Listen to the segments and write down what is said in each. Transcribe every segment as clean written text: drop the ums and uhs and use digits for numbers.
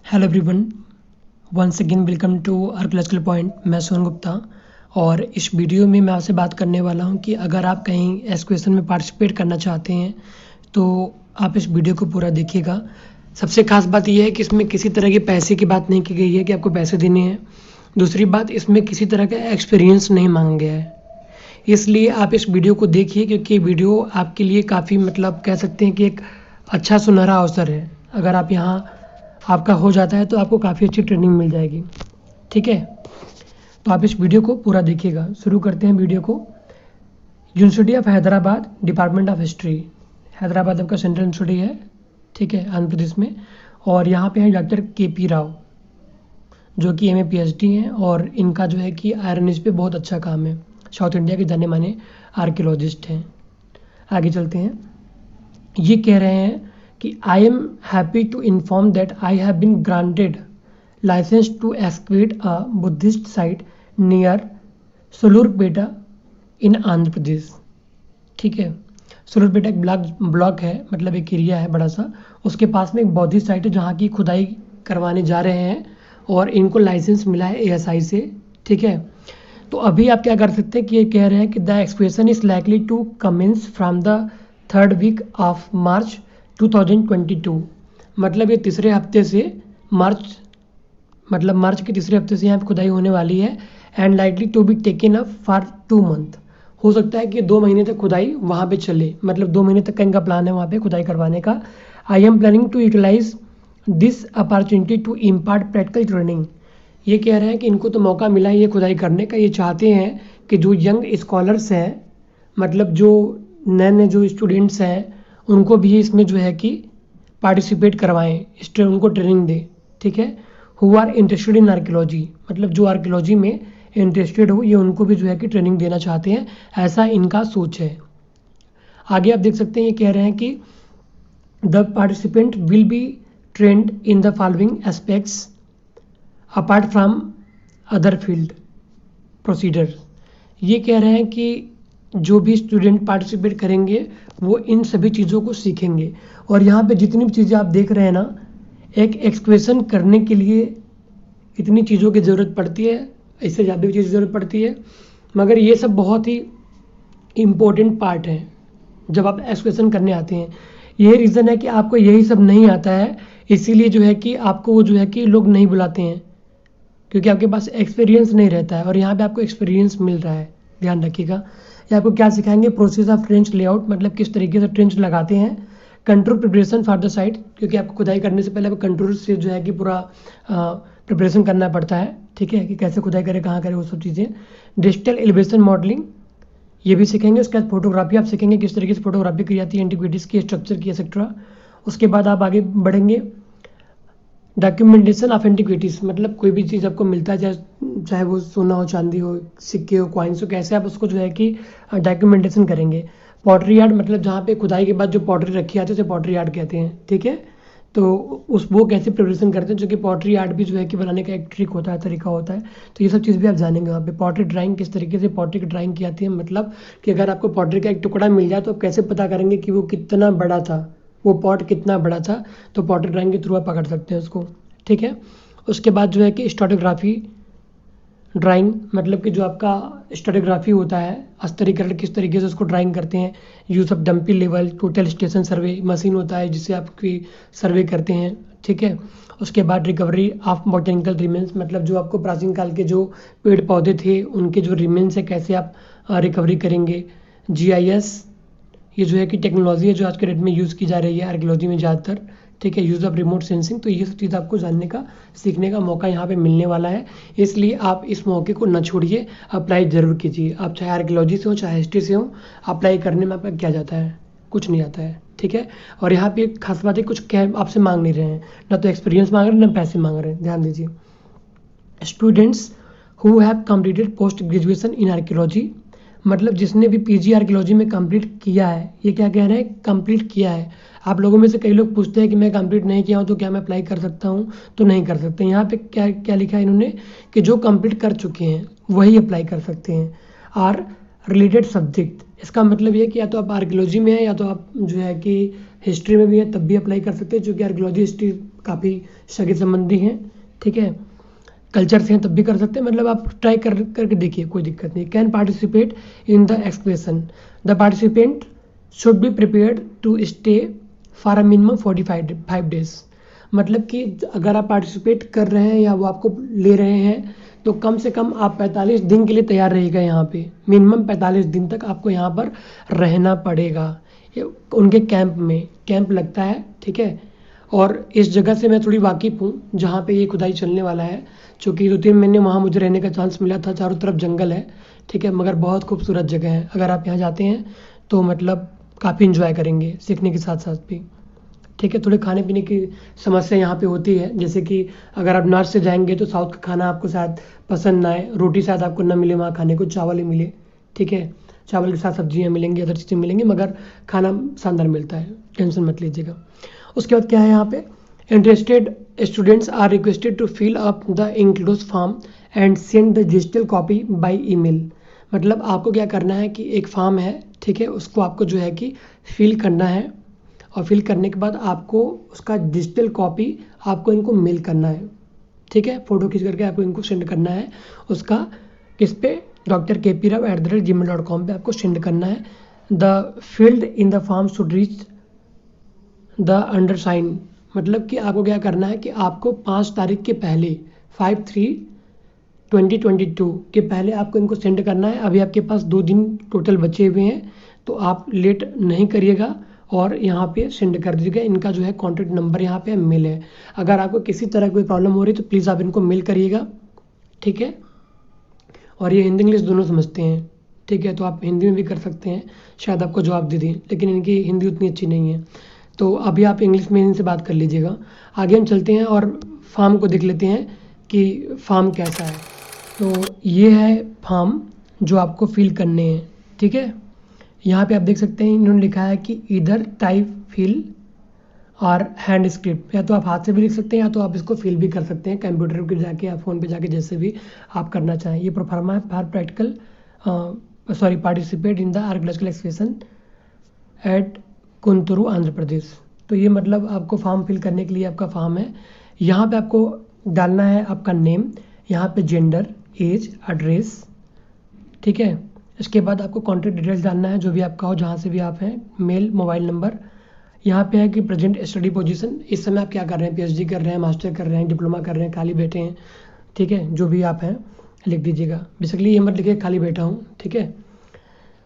Hello everyone, once again welcome to archaeological point. मैं सोहन गुप्ता और इस वीडियो में मैं आपसे बात करने वाला हूं कि अगर आप कहीं एसक्वेशन में पार्टिसिपेट करना चाहते हैं तो आप इस वीडियो को पूरा देखिएगा। सबसे खास बात यह है कि इसमें किसी तरह के पैसे की बात नहीं की गई है कि आपको पैसे देने हैं। दूसरी बात, इसमें किसी तरह का एक्सपीरियंस नहीं मांगा गया है, इसलिए आप इस वीडियो को देखिए क्योंकि ये वीडियो आपके लिए काफ़ी कह सकते हैं कि एक अच्छा सुनहरा अवसर है। अगर आप यहाँ आपका हो जाता है तो आपको काफ़ी अच्छी ट्रेनिंग मिल जाएगी। ठीक है, तो आप इस वीडियो को पूरा देखिएगा। शुरू करते हैं वीडियो को। University of Hyderabad, department of history. Hyderabad आपका सेंट्रल यूनिवर्सिटी है, ठीक है, आंध्र प्रदेश में। और यहाँ पे हैं डॉक्टर KP राव, जो कि MA PhD हैं और इनका जो है कि आयरन एज पे बहुत अच्छा काम है। साउथ इंडिया के जाने माने आर्कियोलॉजिस्ट हैं। आगे चलते हैं। ये कह रहे हैं कि I am happy to inform that I have been granted licence to excavate a Buddhist site near Sulurpeta in Andhra Pradesh. ठीक है, सुलूरपेटा एक ब्लॉक है, मतलब एक एरिया है बड़ा सा। उसके पास में एक बौद्धिस्ट साइट है जहाँ की खुदाई करवाने जा रहे हैं और इनको लाइसेंस मिला है ASI से। ठीक है, तो अभी आप क्या कर सकते हैं कि ये कह रहे हैं कि the excavation is likely to commence from the 3rd week of March 2022। मतलब ये तीसरे हफ्ते से मार्च के तीसरे हफ्ते से यहाँ पे खुदाई होने वाली है। And likely to be taken up for 2 month. हो सकता है कि 2 महीने तक खुदाई वहाँ पे चले, मतलब 2 महीने तक का इनका प्लान है वहाँ पे खुदाई करवाने का। I am planning to utilize this opportunity to impart practical training. ये कह रहे हैं कि इनको तो मौका मिला है ये खुदाई करने का। ये चाहते हैं कि जो यंग स्कॉलर्स हैं, मतलब जो नए जो स्टूडेंट्स हैं, उनको भी इसमें जो है कि पार्टिसिपेट करवाएं, उनको ट्रेनिंग दें। ठीक है, who are interested in archaeology, मतलब जो आर्कियोलॉजी में इंटरेस्टेड हो, ये उनको भी जो है कि ट्रेनिंग देना चाहते हैं, ऐसा इनका सोच है। आगे आप देख सकते हैं, ये कह रहे हैं कि the participant will be trend in the following aspects apart from other field procedure. ये कह रहे हैं कि जो भी स्टूडेंट पार्टिसिपेट करेंगे वो इन सभी चीज़ों को सीखेंगे। और यहाँ पे जितनी भी चीज़ें आप देख रहे हैं ना, एक एक्सक्वेशन करने के लिए इतनी चीज़ों की ज़रूरत पड़ती है, इससे ज़्यादा भी चीज़ की ज़रूरत पड़ती है, मगर ये सब बहुत ही इम्पोर्टेंट पार्ट है जब आप एक्सक्वेशन करने आते हैं। यही रीज़न है कि आपको यही सब नहीं आता है, इसीलिए जो है कि आपको वो जो है कि लोग नहीं बुलाते हैं, क्योंकि आपके पास एक्सपीरियंस नहीं रहता है। और यहाँ पे आपको एक्सपीरियंस मिल रहा है, ध्यान रखिएगा। ये आपको क्या सिखाएंगे, प्रोसेस ऑफ ट्रेंच लेआउट, मतलब किस तरीके से ट्रेंच लगाते हैं। Control preparation for the site, क्योंकि आपको खुदाई करने से पहले आपको कंट्रोल से जो है कि पूरा प्रिपरेशन करना पड़ता है। ठीक है, कि कैसे खुदाई करें, कहाँ करें, वो सब चीज़ें। डिजिटल एलिवेशन मॉडलिंग ये भी सीखेंगे। उसके बाद फोटोग्राफी आप सीखेंगे, किस तरीके से फोटोग्राफी की जाती है, एंटीक्विटीज़ की, स्ट्रक्चर की, एक्सेट्रा। उसके बाद आप आगे बढ़ेंगे। डॉक्यूमेंटेशन ऑफ एंटीक्विटीज़, मतलब कोई भी चीज़ आपको मिलता है, चाहे वो सोना हो, चांदी हो, सिक्के हो, कॉइन्स हो, कैसे आप उसको जो है कि डॉक्यूमेंटेशन करेंगे। पॉटरी यार्ड, मतलब जहाँ पे खुदाई के बाद जो पॉटरी रखी आती है उसे पॉटरी यार्ड कहते हैं। ठीक है, तो वो कैसे प्रिपरेशन करते हैं, जो कि पॉटरी आर्ट भी जो है कि बनाने का एक ट्रिक होता है, तरीका होता है। तो ये सब चीज़ भी आप जानेंगे वहाँ पे। पॉटरी ड्राइंग, किस तरीके से पॉटरी की ड्राइंग की जाती है, मतलब कि अगर आपको पॉटरी का एक टुकड़ा मिल जाए तो आप कैसे पता करेंगे कि वो कितना बड़ा था, वो पॉट कितना बड़ा था, तो पॉटरी ड्राइंग के थ्रू आप पकड़ सकते हैं उसको। ठीक है, उसके बाद जो है कि स्ट्रैटिग्राफी ड्राइंग, मतलब कि जो आपका स्ट्रैटिग्राफी होता है, स्तरीकरण, किस तरीके से उसको ड्राइंग करते हैं। Use of dumpy level, total station survey, machine होता है जिससे आपकी सर्वे करते हैं। ठीक है, उसके बाद रिकवरी ऑफ बॉटेनिकल रिमेन्स, मतलब जो आपको प्राचीन काल के जो पेड़ पौधे थे उनके जो रिमेन्स है, कैसे आप रिकवरी करेंगे। GIS, ये जो है कि टेक्नोलॉजी है जो आज के डेट में यूज़ की जा रही है आर्कियोलॉजी में ज़्यादातर। ठीक है, यूज़ ऑफ रिमोट सेंसिंग। तो ये सब चीज़ आपको जानने का, सीखने का मौका यहाँ पे मिलने वाला है, इसलिए आप इस मौके को न छोड़िए, अप्लाई ज़रूर कीजिए। आप चाहे आर्कियोलॉजी से हो, चाहे हिस्ट्री से हो, अप्लाई करने में आपका क्या जाता है, कुछ नहीं आता है। ठीक है, और यहाँ पे एक खास बात है, कुछ क्या आपसे मांग नहीं रहे हैं, ना तो एक्सपीरियंस मांग रहे हैं, ना पैसे मांग रहे हैं, ध्यान दीजिए। Students who have completed post graduation in archaeology, मतलब जिसने भी PG आर्कियोलॉजी में कंप्लीट किया है। ये क्या कह रहे हैं, कंप्लीट किया है। आप लोगों में से कई लोग पूछते हैं कि मैं कंप्लीट नहीं किया हूँ तो क्या मैं अप्लाई कर सकता हूँ, तो नहीं कर सकते। यहाँ पे क्या क्या लिखा है इन्होंने कि जो कंप्लीट कर चुके हैं वही अप्लाई कर सकते हैं। और रिलेटेड सब्जेक्ट, इसका मतलब ये कि या तो आप आर्कियोलॉजी में है या तो आप जो है कि हिस्ट्री में भी है, तब भी अप्लाई कर सकते हैं, क्योंकि आर्कियोलॉजी हिस्ट्री काफ़ी सगे संबंधी हैं, ठीक है, कल्चर से हैं तब भी कर सकते हैं, मतलब आप ट्राई करके देखिए, कोई दिक्कत नहीं। Can participate in the expression, the participant should be prepared to stay for a minimum 45 days. मतलब कि अगर आप पार्टिसिपेट कर रहे हैं या वो आपको ले रहे हैं तो कम से कम आप 45 दिन के लिए तैयार रहिएगा। यहाँ पे मिनिमम 45 दिन तक आपको यहाँ पर रहना पड़ेगा। उनके कैंप लगता है, ठीक है। और इस जगह से मैं थोड़ी वाकिफ़ हूँ जहाँ पे ये खुदाई चलने वाला है, चूँकि 2-3 महीने वहाँ मुझे रहने का चांस मिला था। चारों तरफ जंगल है, ठीक है, मगर बहुत खूबसूरत जगह है। अगर आप यहाँ जाते हैं तो मतलब काफ़ी इन्जॉय करेंगे सीखने के साथ साथ भी, ठीक है। थोड़े खाने पीने की समस्या यहाँ पे होती है, जैसे कि अगर आप नॉर्थ से जाएंगे तो साउथ का खाना आपको शायद पसंद ना आए, रोटी शायद आपको ना मिले वहाँ खाने को, चावल ही मिले, ठीक है। चावल के साथ सब्जियाँ मिलेंगी, अदर चीज़ें मिलेंगी, मगर खाना शानदार मिलता है, टेंशन मत लीजिएगा। उसके बाद क्या है यहाँ पे, interested students are requested to fill up the enclose form and send the digital copy by email. मतलब आपको क्या करना है कि एक फॉर्म है, ठीक है, उसको आपको जो है कि फिल करना है, और फिल करने के बाद आपको उसका डिजिटल कॉपी आपको इनको मेल करना है, ठीक है। फ़ोटो खींच करके आपको इनको सेंड करना है, उसका किस पे, drkprav@gmail.com पे आपको सेंड करना है। The field in the form should reach the undersigned. मतलब कि आपको क्या करना है कि आपको 5 तारीख के पहले 5/3/2022 के पहले आपको इनको सेंड करना है। अभी आपके पास 2 दिन टोटल बचे हुए हैं, तो आप लेट नहीं करिएगा और यहाँ पे सेंड कर दीजिएगा। इनका जो है कॉन्टैक्ट नंबर यहाँ पे मेल है। अगर आपको किसी तरह कोई प्रॉब्लम हो रही है तो प्लीज़ आप इनको मेल करिएगा, ठीक है। और ये हिंदी इंग्लिश दोनों समझते हैं, ठीक है, तो आप हिंदी में भी कर सकते हैं, शायद आपको जवाब दे दें, लेकिन इनकी हिंदी उतनी अच्छी नहीं है, तो अभी आप इंग्लिश में इनसे बात कर लीजिएगा। आगे हम चलते हैं और फॉर्म को देख लेते हैं कि फॉर्म कैसा है। तो ये है फॉर्म जो आपको फिल करने हैं, ठीक है। यहाँ पे आप देख सकते हैं इन्होंने लिखा है कि इधर टाइप फिल और हैंड स्क्रिप्ट, या तो आप हाथ से भी लिख सकते हैं या तो आप इसको फिल भी कर सकते हैं कंप्यूटर पे जाके या फ़ोन पे जाके, जैसे भी आप करना चाहें। ये प्रोफार्मा है for practical participate in the archaeological excavation at Kunturu Andhra Pradesh. तो ये मतलब आपको फॉर्म फिल करने के लिए आपका फॉर्म है। यहाँ पे आपको डालना है आपका नेम, यहाँ पे जेंडर, एज, एड्रेस, ठीक है। इसके बाद आपको कॉन्टैक्ट डिटेल्स डालना है, जो भी आपका हो, जहाँ से भी आप हैं, मेल, मोबाइल नंबर। यहाँ पे है कि प्रेजेंट स्टडी पोजीशन, इस समय आप क्या कर रहे हैं, पीएचडी कर रहे हैं, मास्टर कर रहे हैं, डिप्लोमा कर रहे हैं, खाली बैठे हैं, ठीक है, जो भी आप हैं लिख दीजिएगा। बेसिकली ये मत लिखिए खाली बैठा हूँ, ठीक है।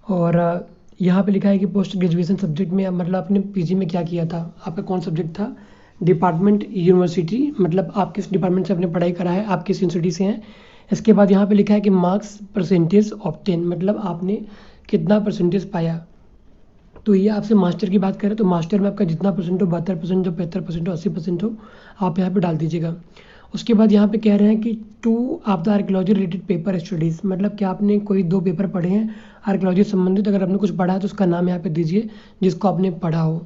और यहाँ पे लिखा है कि पोस्ट ग्रेजुएशन सब्जेक्ट में मतलब आपने पीजी में क्या किया था, आपका कौन सब्जेक्ट था, डिपार्टमेंट, यूनिवर्सिटी, मतलब आप किस डिपार्टमेंट से आपने पढ़ाई करा है, आप किस यूनिवर्सिटी से हैं। इसके बाद यहाँ पे लिखा है कि मार्क्स परसेंटेज ऑब्टेन, मतलब आपने कितना परसेंटेज पाया। तो ये आपसे मास्टर की बात करें तो मास्टर में आपका जितना परसेंट हो, 72% हो, 75% हो, 80% हो, आप यहाँ पे डाल दीजिएगा। उसके बाद यहाँ पे कह रहे हैं कि 2 आप the archaeology related paper studies, मतलब कि आपने कोई 2 पेपर पढ़े हैं आर्कियोलॉजी से संबंधित। अगर आपने कुछ पढ़ा है तो उसका नाम यहाँ पे दीजिए जिसको आपने पढ़ा हो,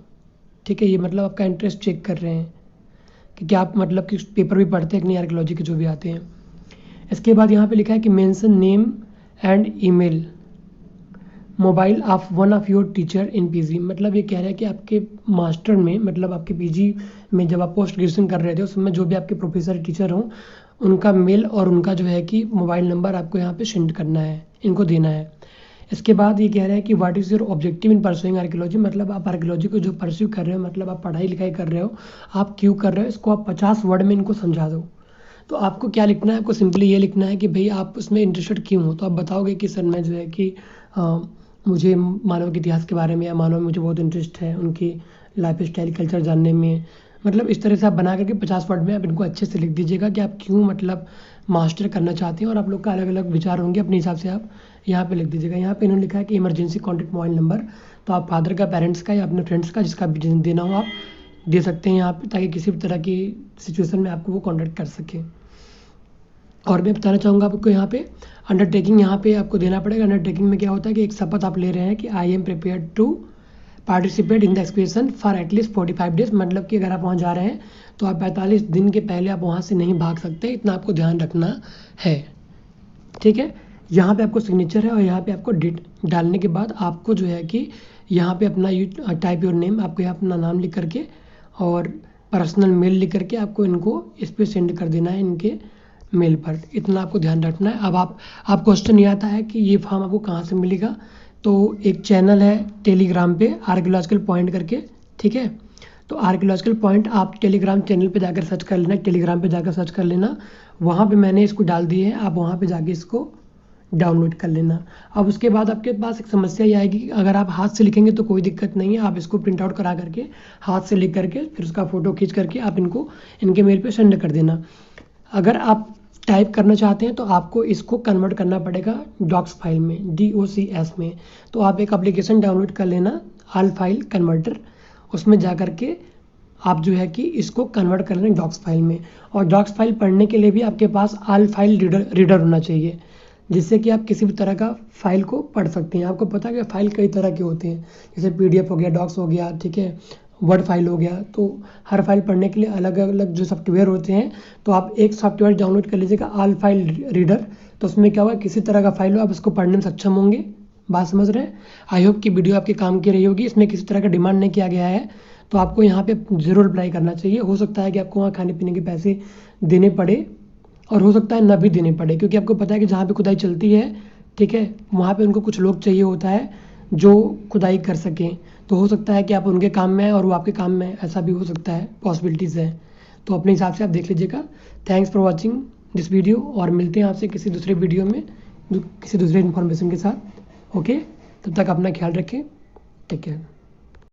ठीक है। ये मतलब आपका इंटरेस्ट चेक कर रहे हैं कि क्या आप मतलब कि पेपर भी पढ़ते हैं कि नहीं, आर्कियोलॉजी के जो भी आते हैं। इसके बाद यहाँ पे लिखा है कि mention name and email mobile of one of your teacher in PG. मतलब ये कह रहा है कि आपके मास्टर में, मतलब आपके पीजी में जब आप पोस्ट ग्रेजुएशन कर रहे थे उस समय जो भी आपके प्रोफेसर टीचर हों उनका मेल और उनका जो है कि मोबाइल नंबर आपको यहाँ पे सेंड करना है, इनको देना है। इसके बाद ये कह रहा है कि what is your objective in pursuing archaeology, मतलब आप आर्कियोलॉजी को जो परस्यू कर रहे हो, मतलब आप पढ़ाई लिखाई कर रहे हो, आप क्यों कर रहे हो, इसको आप 50 वर्ड में इनको समझा दो। तो आपको क्या लिखना है, आपको सिंपली ये लिखना है कि भाई आप उसमें इंटरेस्टेड क्यों हो। तो आप बताओगे कि सर मैं जो है कि मुझे मानव के इतिहास के बारे में या मानव में मुझे बहुत इंटरेस्ट है, उनकी लाइफ स्टाइल, कल्चर जानने में। मतलब इस तरह से आप बना करके 50 वर्ड में आप इनको अच्छे से लिख दीजिएगा कि आप क्यों मतलब मास्टर करना चाहते हैं, और आप लोग का अलग अलग विचार होंगे, अपने हिसाब से आप यहाँ पे लिख दीजिएगा। यहाँ पे इन्होंने लिखा है कि इमरजेंसी कॉन्टैक्ट मोबाइल नंबर, तो आप फादर का, पेरेंट्स का या अपने फ्रेंड्स का, जिसका भी देना हो आप दे सकते हैं यहाँ पे, ताकि किसी भी तरह की सिचुएशन में आपको वो कॉन्टैक्ट कर सकें। और मैं बताना चाहूँगा आपको यहाँ पे अंडरटेकिंग यहाँ पे आपको देना पड़ेगा। अंडरटेकिंग में क्या होता है कि एक शपथ आप ले रहे हैं कि I am prepared to participate in the expedition for at least 45 days. मतलब कि अगर आप वहाँ जा रहे हैं तो आप 45 दिन के पहले आप वहाँ से नहीं भाग सकते, इतना आपको ध्यान रखना है, ठीक है। यहाँ पे आपको सिग्नेचर है और यहाँ पे आपको डेट डालने के बाद आपको जो है कि यहाँ पे अपना टाइप योर नेम, आपको यहाँ अपना नाम लिख करके और पर्सनल मेल लिख करके आपको इनको इस पे सेंड कर देना है, इनके मेल पर। इतना आपको ध्यान रखना है। अब आप क्वेश्चन ये आता है कि ये फॉर्म आपको कहाँ से मिलेगा, तो एक चैनल है टेलीग्राम पे आर्कियोलॉजिकल पॉइंट करके, ठीक है। तो आर्कियोलॉजिकल पॉइंट आप टेलीग्राम चैनल पे जाकर सर्च कर लेना, टेलीग्राम पे जाकर सर्च कर लेना, वहाँ पे मैंने इसको डाल दिए हैं, आप वहाँ पे जाके इसको डाउनलोड कर लेना। अब उसके बाद आपके पास एक समस्या ये आएगी कि अगर आप हाथ से लिखेंगे तो कोई दिक्कत नहीं है, आप इसको प्रिंट आउट करा करके हाथ से लिख करके फिर उसका फ़ोटो खींच करके आप इनको इनके मेल पे सेंड कर देना। अगर आप टाइप करना चाहते हैं तो आपको इसको कन्वर्ट करना पड़ेगा डॉक्स फाइल में, DOCS में। तो आप एक एप्लीकेशन डाउनलोड कर लेना, ऑल फाइल कन्वर्टर, उसमें जा करके आप जो है कि इसको कन्वर्ट कर लें डॉक्स फाइल में। और डॉक्स फाइल पढ़ने के लिए भी आपके पास ऑल फाइल रीडर होना चाहिए, जिससे कि आप किसी भी तरह का फाइल को पढ़ सकते हैं। आपको पता है कि फाइल कई तरह के होते हैं, जैसे PDF हो गया, डॉक्स हो गया, ठीक है, वर्ड फाइल हो गया। तो हर फाइल पढ़ने के लिए अलग अलग जो सॉफ्टवेयर होते हैं, तो आप एक सॉफ्टवेयर डाउनलोड कर लीजिएगा ऑल फाइल रीडर। तो उसमें क्या होगा, किसी तरह का फाइल हो आप उसको पढ़ने में सक्षम होंगे। बात समझ रहे हैं? आई होप कि वीडियो आपके काम की रही होगी। इसमें किसी तरह का डिमांड नहीं किया गया है, तो आपको यहाँ पे ज़रूर अप्लाई करना चाहिए। हो सकता है कि आपको वहाँ खाने पीने के पैसे देने पड़े, और हो सकता है न भी देने पड़े, क्योंकि आपको पता है कि जहाँ पे खुदाई चलती है, ठीक है, वहाँ पे उनको कुछ लोग चाहिए होता है जो खुदाई कर सकें। तो हो सकता है कि आप उनके काम में आए और वो आपके काम में आए, ऐसा भी हो सकता है, पॉसिबिलिटीज़ है। तो अपने हिसाब से आप देख लीजिएगा। Thanks for watching this video, और मिलते हैं आपसे किसी दूसरे वीडियो में किसी दूसरे इन्फॉर्मेशन के साथ। ओके, तब तक अपना ख्याल रखें। Take care.